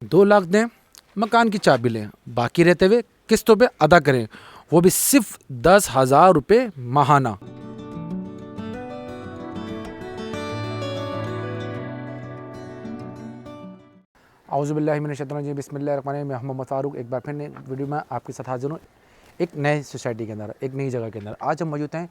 2 लाख दें, मकान की चाबी लें, बाकी रहते हुए किस्तों पे अदा करें, वो भी सिर्फ 10,000 रुपये माहाना। औज़ुबिल्लाहिमिनश्शैतानिर्रजीम, बिस्मिल्लाहिर्रहमानिर्रहीम। मैं मोहम्मद फ़ारूक एक बार फिर नई वीडियो में आपके साथ हाजिर हूँ, एक नए सोसाइटी के अंदर, एक नई जगह के अंदर। आज हम मौजूद हैं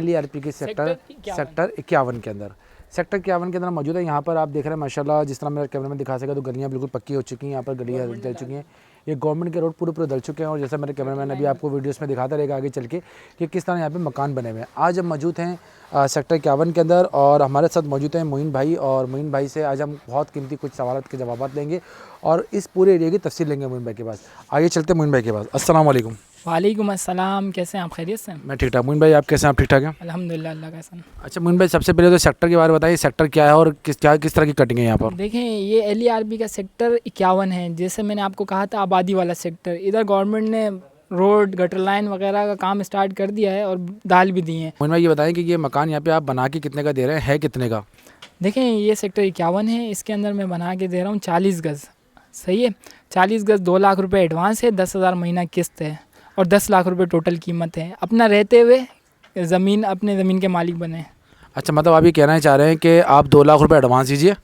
LERP के सेक्टर 51 के अंदर। सेक्टर 51 के अंदर मौजूद है। यहाँ पर आप देख रहे हैं माशाल्लाह, जिस तरह मेरा कैमरा में दिखा सकेगा, तो गलियाँ बिल्कुल पक्की हो चुकी हैं। यहाँ पर गलियाँ डल चुकी हैं। ये गवर्नमेंट के रोड पूरे डल चुके हैं। और जैसा मेरे कैमरामैन अभी आपको वीडियोस में दिखाता रहेगा आगे चल के कि किस तरह यहाँ पे मकान बने हुए हैं। आज हम मौजूद हैं सेक्टर 51 के अंदर और हमारे साथ मौजूद हैं मोइन भाई। और मोइन भाई से आज हम बहुत कीमती कुछ सवाल के जवाब लेंगे और इस पूरे एरिया की तफसील लेंगे मोइन भाई के पास। आगे चलते हैं मोइन भाई के पास। अस्सलाम वालेकुम। वालेकुम अस्सलाम, कैसे हैं आप? खैरियत से? मैं ठीक ठाक। मोइन भाई आप कैसे हैं? आप ठीक ठाक हैं? अल्हम्दुलिल्लाह, अल्लाह का एहसान। अच्छा मोइन भाई, सबसे पहले तो सेक्टर के बारे में बताइए, सेक्टर क्या है और किस तरह की कटिंग है यहाँ पर? देखें, ये LERP का सेक्टर 51 है। जैसे मैंने आपको कहा था, आबादी वाला सेक्टर। इधर गवर्नमेंट ने रोड, गटर लाइन वगैरह का काम स्टार्ट कर दिया है और दाल भी दी हैं। मोइन भाई ये बताएं कि ये मकान यहाँ पे आप बना के कितने का दे रहे हैं, है कितने का? देखें, ये सेक्टर 51 है। इसके अंदर मैं बना के दे रहा हूँ 40 गज़। सही है, 40 गज़ 2 लाख रुपये एडवांस है, 10,000 महीना किस्त है और 10 लाख रुपये टोटल कीमत है। अपना रहते हुए ज़मीन, अपने ज़मीन के मालिक बने। अच्छा, मतलब आप ये कहना चाह रहे हैं कि आप 2 लाख रुपए एडवांस दीजिए,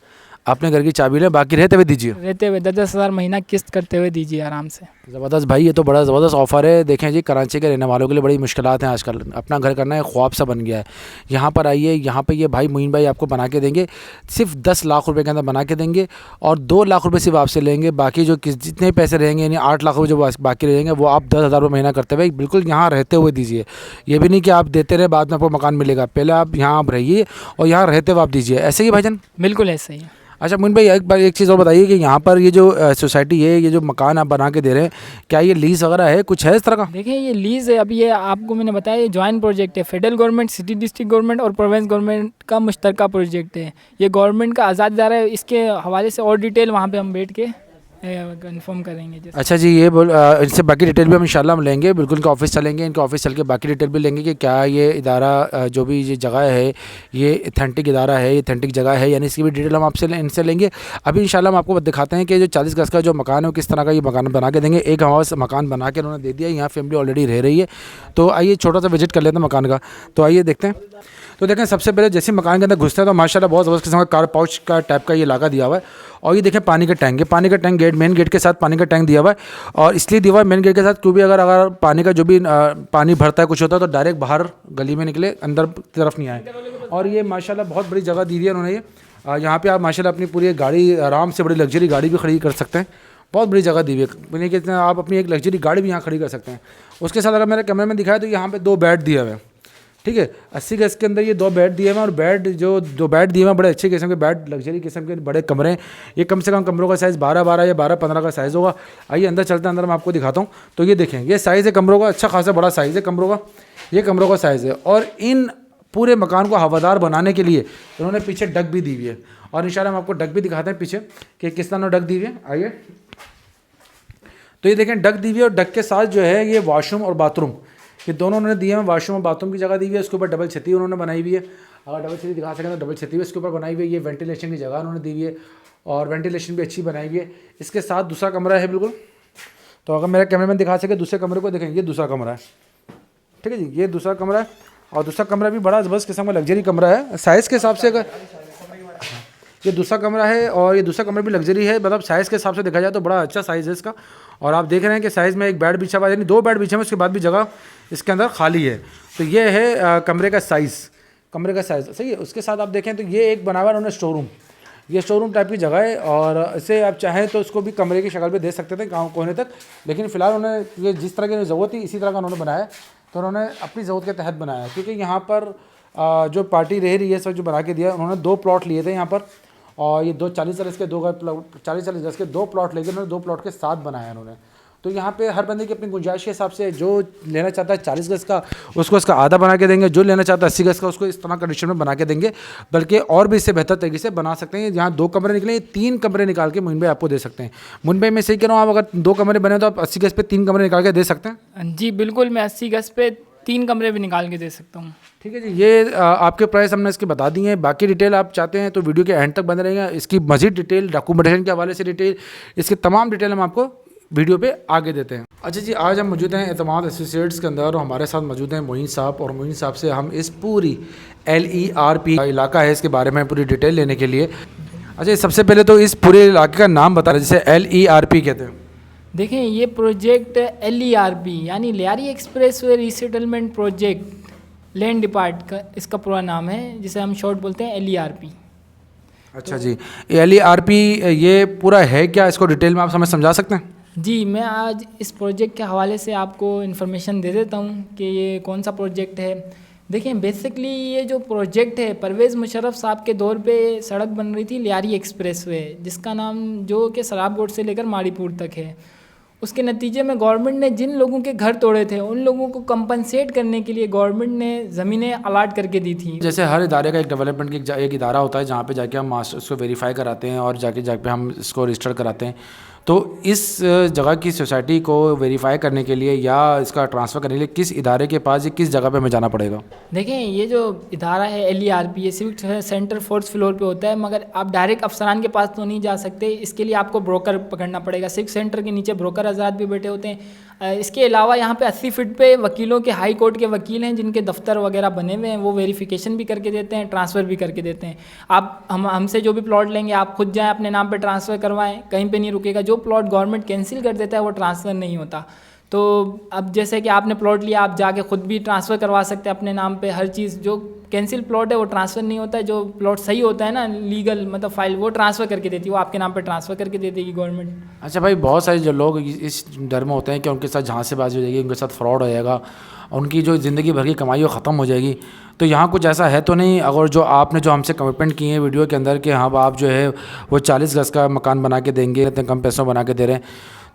अपने घर की चाबी लें, बाकी रहते हुए दीजिए। रहते हुए 10,000 महीना किस्त करते हुए दीजिए आराम से। ज़बरदस्त भाई, ये तो बड़ा ज़बरदस्त ऑफ़र है। देखें जी, कराची के रहने वालों के लिए बड़ी मुश्किलात हैं आजकल। अपना घर करना एक ख्वाब सा बन गया है। यहाँ पर आइए, यहाँ पे ये भाई मोइन भाई आपको बना के देंगे, सिर्फ 10 लाख रुपए के अंदर बना के देंगे और 2 लाख रुपए सिर्फ आपसे लेंगे। बाकी जो जितने पैसे रहेंगे, यानी 8 लाख रुपये जो बाकी रहेंगे, वो आप 10,000 रुपये महीना करते हुए बिल्कुल यहाँ रहते हुए दीजिए। ये भी नहीं कि आप देते रहे बाद में आपको मकान मिलेगा। पहले आप यहाँ आप रहिए और यहाँ रहते हुए आप दीजिए। ऐसे ही भाईजान? बिल्कुल ऐसे ही है। अच्छा मोइन भाई, एक बार एक चीज़ और बताइए कि यहाँ पर ये जो सोसाइटी है, ये जो मकान आप बना के दे रहे हैं, क्या ये लीज वगैरह है, कुछ है इस तरह का? देखिए, ये लीज़ है। अभी ये आपको मैंने बताया, ये जॉइंट प्रोजेक्ट है। Federal government, city district government और प्रोविंस गवर्नमेंट का मुश्तरका प्रोजेक्ट है। ये गवर्नमेंट का आज़ाद इदारा है। इसके हवाले से और डिटेल वहाँ पे हम बैठ के कंफर्म करेंगे। जैसे अच्छा जी, ये इनसे बाकी डिटेल भी हम इंशाल्लाह हम लेंगे। बिल्कुल इनका ऑफिस चलेंगे, इनका ऑफिस चल के बाकी डिटेल भी लेंगे कि क्या ये इदारा जो भी ये जगह है, ये ऑथेंटिक इदारा है, ये ऑथेंटिक जगह है, यानी इसकी भी डिटेल हम आपसे इनसे लेंगे। अभी इंशाल्लाह हम आपको दिखाते हैं कि जो 40 गज़ का जो मकान है वो किस तरह का ये मकान बना के देंगे। एक हमारा मकान बना के उन्होंने दे दिया, यहाँ फैमिली ऑलरेडी रह रही है। तो आइए छोटा सा विजिट कर लेते हैं मकान का। तो आइए देखते हैं। तो देखें, सबसे पहले जैसे मकान के अंदर घुसते हैं तो माशाल्लाह बहुत ज़बरदस्त किस्म का कार पाउच का टाइप का ये इलाका दिया हुआ है। और ये देखें पानी का टैंक है। पानी का टैंक मेन गेट के साथ पानी का टैंक दिया हुआ है। और इसलिए दिया हुआ है मेन गेट के साथ क्योंकि अगर पानी का जो भी पानी भरता है, कुछ होता है, तो डायरेक्ट बाहर गली में निकले, अंदर की तरफ नहीं आए। और ये माशाल्लाह बहुत बड़ी जगह दी है उन्होंने। ये यहाँ पे आप माशाल्लाह अपनी पूरी गाड़ी आराम से, बड़ी लग्जरी गाड़ी भी खड़ी कर सकते हैं। बहुत बड़ी जगह दी हुई है, यानी कि आप अपनी एक लग्जरी गाड़ी भी यहाँ खड़ी कर सकते हैं। उसके साथ अगर मेरे कैमरे में दिखाया तो यहाँ पे 2 बेड दिए हुए हैं। ठीक है, 80 गज़ के अंदर ये 2 बेड दिए हुए हैं। और बेड जो 2 बेड दिए हुए हैं, बड़े अच्छे किस्म के बेड, लग्जरी किस्म के बड़े कमरे हैं। ये कम से कम कमरों का साइज़ 12-12 या 12-15 का साइज़ होगा। आइए अंदर चलते हैं, अंदर मैं आपको दिखाता हूँ। तो ये देखें, ये साइज़ है कमरों का, अच्छा खासा बड़ा साइज़ है कमरों का। ये कमरों का साइज़ है। और इन पूरे मकान को हवादार बनाने के लिए उन्होंने पीछे डक भी दी हुई है। और इंशाल्लाह हम आपको डक भी दिखाते हैं पीछे कि किस तरह डक दी हुई है। आइए, तो ये देखें डक दी हुई है। और डक के साथ जो है ये वॉशरूम और बाथरूम, ये दोनों उन्होंने दिए हैं। वॉशरूम और बाथरूम की जगह दी हुई है। उसके ऊपर डबल छती उन्होंने बनाई हुई है। अगर डबल छती दिखा सकें तो डबल छती भी इसके ऊपर बनाई हुई है। ये वेंटिलेशन की जगह उन्होंने दी हुई है और वेंटिलेशन भी अच्छी बनाई हुई है। इसके साथ दूसरा कमरा है बिल्कुल। तो अगर मेरा कैमरामैन दिखा सके दूसरे कमरे को, देखें ये दूसरा कमरा है। ठीक है जी, ये दूसरा कमरा है। और दूसरा कमरा भी बड़ा ज़बरदस्त किस्म का लग्जरी कमरा है। साइज़ के हिसाब से अगर ये दूसरा कमरा है और ये दूसरा कमरा भी लग्जरी है, मतलब साइज़ के हिसाब से देखा जाए तो बड़ा अच्छा साइज़ है इसका। और आप देख रहे हैं कि साइज़ में एक बेड बिछा हुआ है, यानी 2 बेड बिछे हुए, उसके बाद भी जगह इसके अंदर खाली है। तो ये है कमरे का साइज़, कमरे का साइज़ सही है। उसके साथ आप देखें तो ये एक बना हुआ है उन्होंने स्टोर रूम। ये स्टोर रूम टाइप की जगह है और इसे आप चाहें तो इसको भी कमरे की शक्ल पे दे सकते थे गाँव कोने तक। लेकिन फ़िलहाल उन्होंने ये जिस तरह की ज़रूरत थी इसी तरह का उन्होंने बनाया। तो उन्होंने अपनी ज़रूरत के तहत बनाया, क्योंकि यहाँ पर जो पार्टी रह रही है सब जो बना के दिया, उन्होंने 2 प्लॉट लिए थे यहाँ पर। और ये 40 गज़ के 40 गज़ के 2 प्लॉट लेके उन्होंने 2 प्लॉट के साथ बनाया उन्होंने। तो यहाँ पे हर बंदे की अपनी गुंजाइश के हिसाब से जो लेना चाहता है 40 गज़ का उसको इसका आधा बना के देंगे, जो लेना चाहता है 80 गज़ का उसको इस तरह कंडीशन में बना के देंगे। बल्कि और भी इससे बेहतर तरीके से बना सकते हैं। यहाँ 2 कमरे निकले, 3 कमरे निकाल के मोइन भाई आपको दे सकते हैं। मोइन भाई मैं सही कह रहा हूँ, आप अगर 2 कमरे बने तो आप 80 गज़ पे 3 कमरे निकाल के दे सकते हैं? जी बिल्कुल, मैं 80 गज़ पे 3 कमरे भी निकाल के दे सकता हूँ। ठीक है जी, ये आपके प्राइस हमने इसके बता दिए हैं। बाकी डिटेल आप चाहते हैं तो वीडियो के एंड तक बने रहेंगे। इसकी मजीद डिटेल, डॉक्यूमेंटेशन के हवाले से डिटेल, इसके तमाम डिटेल हम आपको वीडियो पे आगे देते हैं। अच्छा जी, आज हम मौजूद हैं एतमाद एसोसिएट्स के अंदर और हमारे साथ मौजूद हैं मोइन साहब। और मोइन साहब से हम इस पूरी LERP इलाका है इसके बारे में पूरी डिटेल लेने के लिए। अच्छा, सबसे पहले तो इस पूरे इलाके का नाम बता रहे जिसे LERP कहते हैं। देखें, ये प्रोजेक्ट LERP यानी Lyari expressway resettlement project land depart का इसका पूरा नाम है, जिसे हम शॉर्ट बोलते हैं LERP। अच्छा जी, LERP ये पूरा है क्या? इसको डिटेल में आप हमें समझा सकते हैं? जी, मैं आज इस प्रोजेक्ट के हवाले से आपको इन्फॉर्मेशन दे देता हूँ कि ये कौन सा प्रोजेक्ट है। देखें, बेसिकली ये जो प्रोजेक्ट है परवेज़ मुशर्रफ साहब के दौर पे सड़क बन रही थी लियारी एक्सप्रेसवे, जिसका नाम जो कि सराबकोट से लेकर माड़ीपुर तक है। उसके नतीजे में गवर्नमेंट ने जिन लोगों के घर तोड़े थे उन लोगों को कंपनसेट करने के लिए गवर्नमेंट ने ज़मीनें अलाट करके दी थी। जैसे हर इदारे का एक डेवलपमेंट की एक इदारा होता है जहाँ पे जाके हम उसको वेरीफाई कराते हैं और जाके हम इसको रजिस्टर कराते हैं। तो इस जगह की सोसाइटी को वेरीफाई करने के लिए या इसका ट्रांसफ़र करने के लिए किस इदारे के पास या किस जगह पे हमें जाना पड़ेगा? देखें, ये जो इदारा है LERP, ये सिविक सेंटर 4th फ्लोर पे होता है, मगर आप डायरेक्ट अफसरान के पास तो नहीं जा सकते। इसके लिए आपको ब्रोकर पकड़ना पड़ेगा। सिविक सेंटर के नीचे ब्रोकर आज़ाद भी बैठे होते हैं। इसके अलावा यहाँ पे 80 फीट पे वकीलों के, हाई कोर्ट के वकील हैं जिनके दफ्तर वगैरह बने हुए हैं। वो वेरिफिकेशन भी करके देते हैं, ट्रांसफ़र भी करके देते हैं। आप हमसे जो भी प्लॉट लेंगे आप खुद जाएँ, अपने नाम पे ट्रांसफ़र करवाएं, कहीं पे नहीं रुकेगा। जो प्लॉट गवर्नमेंट कैंसिल कर देता है वो ट्रांसफ़र नहीं होता। तो अब जैसे कि आपने प्लॉट लिया, आप जाके खुद भी ट्रांसफ़र करवा सकते हैं अपने नाम पे। हर चीज़, जो कैंसिल प्लॉट है वो ट्रांसफ़र नहीं होता है। जो प्लॉट सही होता है ना, लीगल मतलब फाइल, वो ट्रांसफ़र करके देती है, वो आपके नाम पे ट्रांसफ़र करके दे देगी गवर्नमेंट। अच्छा भाई, बहुत सारे जो लोग इस डर में होते हैं कि उनके साथ झांसेबाजी हो जाएगी, उनके साथ फ्रॉड हो जाएगा, उनकी जो ज़िंदगी भर की कमाई वो ख़त्म हो जाएगी। तो यहाँ कुछ ऐसा है तो नहीं? अगर जो आपने जो हमसे कमिटमेंट की है वीडियो के अंदर कि हाँ आप जो है वो 40 गज़ का मकान बना के देंगे, इतने कम पैसों बना के दे रहे हैं,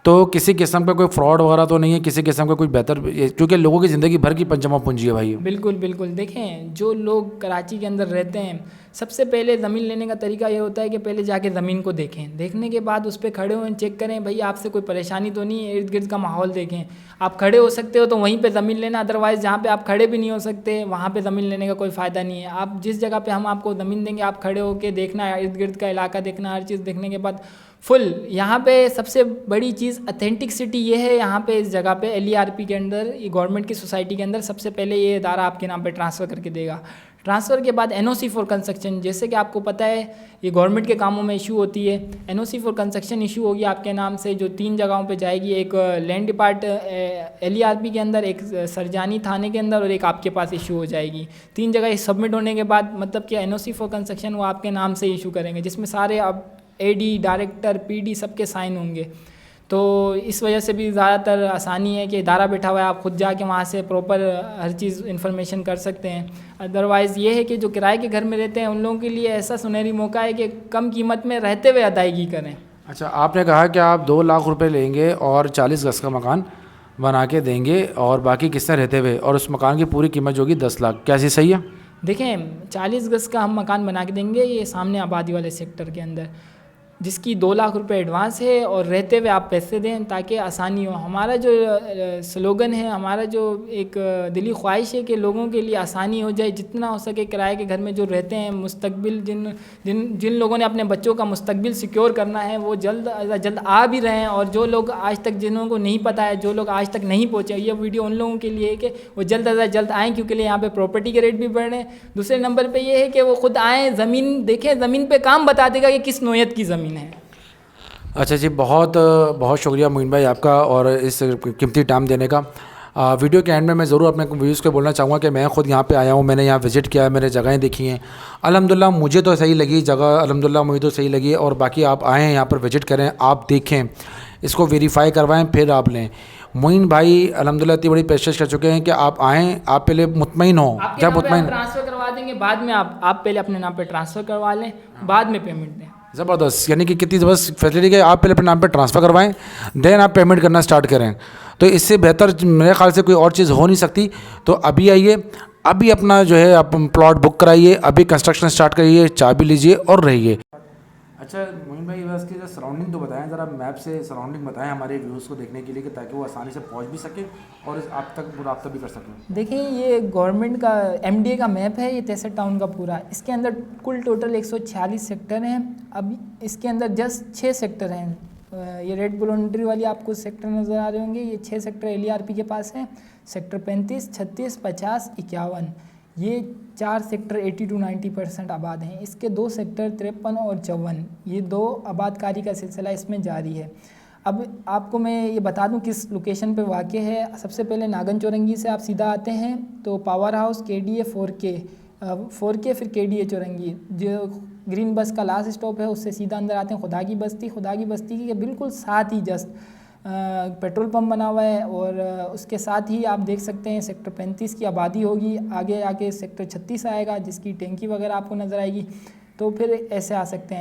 तो किसी किस्म का कोई फ्रॉड वगैरह तो नहीं है? किसी किस्म का कोई बेहतर, क्योंकि लोगों की ज़िंदगी भर की पंजमा पूंजी है भाई। बिल्कुल बिल्कुल। देखें, जो लोग कराची के अंदर रहते हैं, सबसे पहले ज़मीन लेने का तरीका ये होता है कि पहले जाके ज़मीन को देखें। देखने के बाद उस पर खड़े हों, चेक करें भाई आपसे कोई परेशानी तो नहीं है, इर्द गिर्द का माहौल देखें। आप खड़े हो सकते हो तो वहीं पे ज़मीन लेना, अदरवाइज़ जहाँ पे आप खड़े भी नहीं हो सकते वहाँ पे ज़मीन लेने का कोई फ़ायदा नहीं है। आप जिस जगह पे हम आपको ज़मीन देंगे, आप खड़े होकर देखना है, इर्द गिर्द का इलाका देखना, हर चीज़ देखने के बाद फुल। यहाँ पे सबसे बड़ी चीज़ ऑथेंटिसिटी ये है, यहाँ पे इस जगह पे LERP के अंदर, ये गवर्नमेंट की सोसाइटी के अंदर सबसे पहले ये इदारा आपके नाम पे ट्रांसफ़र करके देगा। ट्रांसफ़र के बाद NOC फॉर कंस्ट्रक्शन, जैसे कि आपको पता है ये गवर्नमेंट के कामों में इशू होती है। NOC फॉर कंस्ट्रक्शन इशू होगी आपके नाम से, जो 3 जगहों पे जाएगी। एक लैंड डिपार्ट LERP के अंदर, एक सरजानी थाने के अंदर और एक आपके पास इशू हो जाएगी। 3 जगह सबमिट होने के बाद मतलब कि NOC फॉर कंस्ट्रक्शन वो आपके नाम से इशू करेंगे, जिसमें सारे अब AD, डायरेक्टर, PD सबके साइन होंगे। तो इस वजह से भी ज़्यादातर आसानी है कि इदारा बैठा हुआ है, आप खुद जाके वहाँ से प्रॉपर हर चीज़ इन्फॉर्मेशन कर सकते हैं। अदरवाइज़ ये है कि जो किराए के घर में रहते हैं उन लोगों के लिए ऐसा सुनहरी मौका है कि कम कीमत में रहते हुए अदायगी करें। अच्छा, आपने कहा कि आप 2 लाख रुपए लेंगे और 40 गज़ का मकान बना के देंगे और बाकी किससे रहते हुए, और उस मकान की पूरी कीमत जो होगी 10 लाख, क्या चीज़ सही है? देखें, 40 गज़ का हम मकान बना के देंगे ये सामने आबादी वाले सेक्टर के अंदर, जिसकी 2 लाख रुपए एडवांस है और रहते हुए आप पैसे दें ताकि आसानी हो। हमारा जो स्लोगन है, हमारा जो एक दिली ख्वाहिश है कि लोगों के लिए आसानी हो जाए, जितना हो सके किराए के घर में जो रहते हैं, मुस्तकबिल जिन लोगों ने अपने बच्चों का मुस्तकबिल सिक्योर करना है वो जल्द जल्द आ भी रहे हैं। और जो लोग आज तक, जिन्हों को नहीं पता है, जो लोग आज तक नहीं पहुँचे, ये वीडियो उन लोगों के लिए है कि वो जल्द अज जल्द आएँ, क्योंकि यहाँ पर प्रॉपर्टी के रेट भी बढ़ रहे हैं। दूसरे नंबर पर ये है कि वो खुद आएँ, ज़मीन देखें, ज़मीन पर काम बता देगा कि किस नोयत की ज़मीन है। अच्छा जी, बहुत बहुत शुक्रिया मोइन भाई आपका और इस कीमती टाइम देने का। वीडियो के एंड में मैं ज़रूर अपने व्यूज़ को बोलना चाहूँगा कि मैं ख़ुद यहाँ पे आया हूँ, मैंने यहाँ विज़िट किया है, मैंने जगहें देखी हैं। अल्हम्दुलिल्लाह मुझे तो सही लगी जगह, अल्हम्दुलिल्लाह मुझे तो सही लगी। और बाकी आप आएँ यहाँ पर विज़िट करें, आप देखें, इसको वेरीफाई करवाएँ, फिर आप लें। मोइन भाई अल्हम्दुलिल्लाह इतनी बड़ी पेशकश कर चुके हैं कि आप आएँ, आप पहले मुतमईन हो, जब मुतमईन ट्रांसफ़र करवा देंगे, बाद में आप पहले अपने नाम पर ट्रांसफ़र करवा लें, बाद में पेमेंट दें। ज़बरदस्त, यानी कि कितनी ज़बरदस्त फैसिलिटी है। आप पहले अपने नाम पे ट्रांसफ़र करवाएं, देन आप पेमेंट करना स्टार्ट करें। तो इससे बेहतर मेरे ख्याल से कोई और चीज़ हो नहीं सकती। तो अभी आइए, अभी अपना जो है आप प्लॉट बुक कराइए, अभी कंस्ट्रक्शन स्टार्ट करिए, चाबी लीजिए और रहिए। अच्छा मोइन भाई, बस की सराउंडिंग तो बताएं, ज़रा मैप से सराउंडिंग बताएं हमारे व्यूज़ को देखने के लिए, कि ताकि वो आसानी से पहुंच भी सकें और आप तक रब्ता भी कर सकें। देखिए ये गवर्नमेंट का MDA का मैप है, ये 63 टाउन का पूरा। इसके अंदर कुल टोटल 146 सेक्टर हैं। अब इसके अंदर जस्ट 6 सेक्टर हैं। ये रेड बाउंड्री वाली आपको सेक्टर नज़र आ रहे होंगे, ये 6 सेक्टर LERP के पास हैं। सेक्टर 35, 36, 50, 51, ये 4 सेक्टर 80 to 90% आबाद हैं। इसके 2 सेक्टर 53 और 54, ये 2 आबादकारी का सिलसिला इसमें जारी है। अब आपको मैं ये बता दूं किस लोकेशन पे वाक़ है। सबसे पहले नागन चौरंगी से आप सीधा आते हैं तो पावर हाउस KDA 4K फिर KDA चौरंगी, जो ग्रीन बस का लास्ट स्टॉप है, उससे सीधा अंदर आते हैं खुदा की बस्ती के बिल्कुल साथ ही जस्ट पेट्रोल पंप बना हुआ है। और उसके साथ ही आप देख सकते हैं सेक्टर 35 की आबादी होगी। आगे आके सेक्टर 36 आएगा जिसकी टैंकी वगैरह आपको नज़र आएगी। तो फिर ऐसे आ सकते हैं।